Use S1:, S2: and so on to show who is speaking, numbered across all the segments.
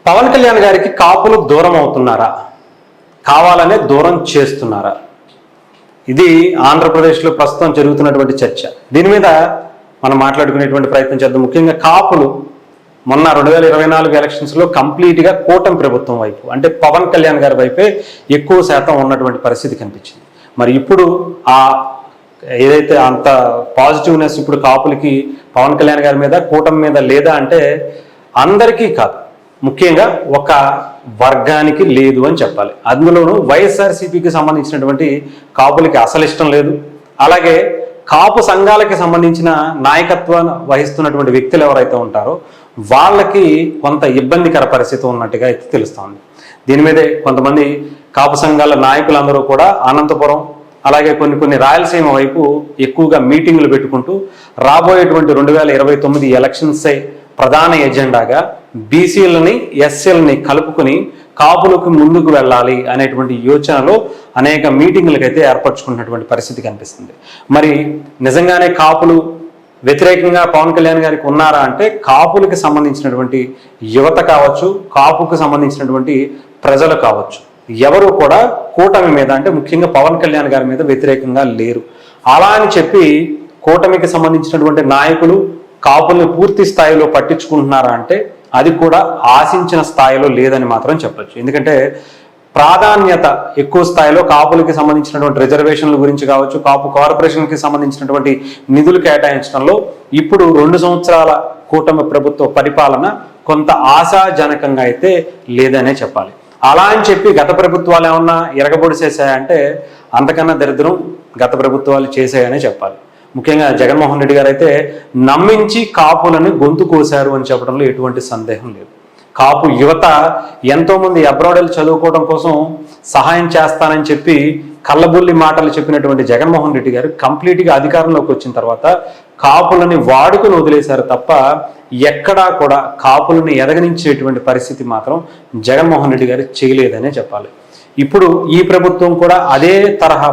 S1: పవన్ కళ్యాణ్ గారికి కాపులు దూరం అవుతున్నారా, కావాలనే దూరం చేస్తున్నారా? ఇది ఆంధ్రప్రదేశ్లో ప్రస్తుతం జరుగుతున్నటువంటి చర్చ. దీని మీద మనం మాట్లాడుకునేటువంటి ప్రయత్నం చేద్దాం. ముఖ్యంగా కాపులు మొన్న 2024 ఎలక్షన్స్లో కంప్లీట్గా కూటమి ప్రభుత్వం వైపు, అంటే పవన్ కళ్యాణ్ గారి వైపే ఎక్కువ శాతం ఉన్నటువంటి పరిస్థితి కనిపించింది. మరి ఇప్పుడు ఆ ఏదైతే అంత పాజిటివ్నెస్ ఇప్పుడు కాపులకి పవన్ కళ్యాణ్ గారి మీద, కూటమి మీద లేదా అంటే అందరికీ కాదు, ముఖ్యంగా ఒక వర్గానికి లేదు అని చెప్పాలి. అందులోనూ వైఎస్ఆర్సీపీకి సంబంధించినటువంటి కాపులకి అసలు ఇష్టం లేదు. అలాగే కాపు సంఘాలకి సంబంధించిన నాయకత్వాన్ని వహిస్తున్నటువంటి వ్యక్తులు ఎవరైతే ఉంటారో వాళ్ళకి కొంత ఇబ్బందికర పరిస్థితి ఉన్నట్టుగా అయితే తెలుస్తోంది. దీని మీదే కొంతమంది కాపు సంఘాల నాయకులందరూ కూడా అనంతపురం అలాగే కొన్ని రాయలసీమ వైపు ఎక్కువగా మీటింగులు పెట్టుకుంటూ రాబోయేటువంటి 2029 ఎలక్షన్సే ప్రధాన ఎజెండాగా బీసీలని ఎస్సీలని కలుపుకొని కాపులకు ముందుకు వెళ్ళాలి అనేటువంటి యోచనలో అనేక మీటింగులకైతే ఏర్పరచుకున్నటువంటి పరిస్థితి కనిపిస్తుంది. మరి నిజంగానే కాపులు వ్యతిరేకంగా పవన్ కళ్యాణ్ గారికి ఉన్నారా అంటే కాపులకి సంబంధించినటువంటి యువత కావచ్చు, కాపుకు సంబంధించినటువంటి ప్రజలు కావచ్చు, ఎవరు కూడా కూటమి మీద అంటే ముఖ్యంగా పవన్ కళ్యాణ్ గారి మీద వ్యతిరేకంగా లేరు. అలా అని చెప్పి కూటమికి సంబంధించినటువంటి నాయకులు కాపుల్ని పూర్తి స్థాయిలో పట్టించుకుంటున్నారా అంటే అది కూడా ఆశించిన స్థాయిలో లేదని మాత్రం చెప్పచ్చు. ఎందుకంటే ప్రాధాన్యత ఎక్కువ స్థాయిలో కాపులకి సంబంధించినటువంటి రిజర్వేషన్ల గురించి కావచ్చు, కాపు కార్పొరేషన్కి సంబంధించినటువంటి నిధులు కేటాయించడంలో ఇప్పుడు 2 సంవత్సరాల కూటమి ప్రభుత్వ పరిపాలన కొంత ఆశాజనకంగా అయితే లేదనే చెప్పాలి. అలా అని చెప్పి గత ప్రభుత్వాలు ఏమన్నా ఎరగబొడి చేశాయంటే అంతకన్నా దరిద్రం గత ప్రభుత్వాలు చేశాయనే చెప్పాలి. ముఖ్యంగా జగన్మోహన్ రెడ్డి గారు అయితే నమ్మించి కాపులను గొంతు కోశారు అని చెప్పడంలో ఎటువంటి సందేహం లేదు. కాపు యువత ఎంతోమంది అబ్రాడ్ చదువుకోవడం కోసం సహాయం చేస్తానని చెప్పి కళ్ళబుల్లి మాటలు చెప్పినటువంటి జగన్మోహన్ రెడ్డి గారు కంప్లీట్గా అధికారంలోకి వచ్చిన తర్వాత కాపులని వాడుకుని వదిలేశారు తప్ప ఎక్కడా కూడా కాపులను ఎదగనించేటువంటి పరిస్థితి మాత్రం జగన్మోహన్ రెడ్డి గారు చేయలేదనే చెప్పాలి. ఇప్పుడు ఈ ప్రభుత్వం కూడా అదే తరహా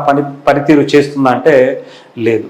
S1: పనితీరు చేస్తుందంటే లేదు.